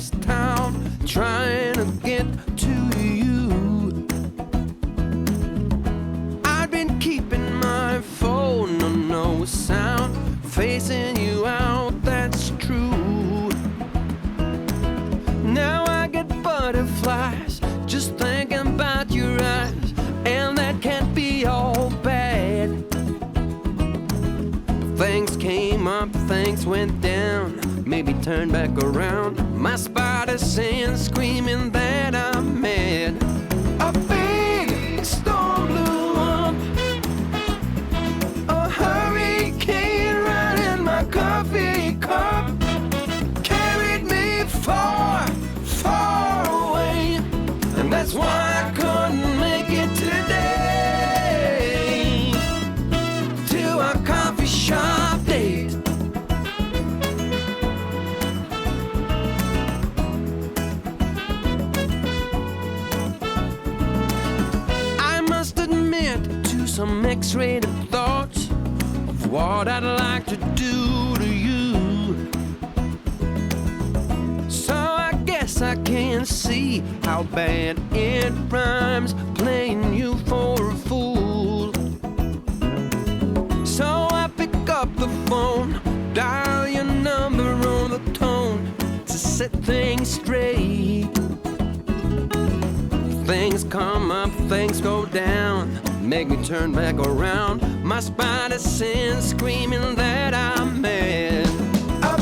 this town trying to get to you. I've been keeping my phone on no sound, facing you out, that's true. Now I get butterflies just thinking about your eyes, and that can't be all bad. Things came up, things went down, maybe turn back around. My spider sense screaming that I'm mad. A big storm blew up, a hurricane right in my coffee cup, carried me far, far away, and that's why I couldn't make it today to our coffee shop date. I must admit to some X-rated thoughts of what I'd like to do to you. So I guess I can see how bad it rhymes, playing you for a fool. So I pick up the phone, dial your number on the tone to set things straight. Things come up, things go down, make me turn back around. My spider sense screaming that I'm mad. A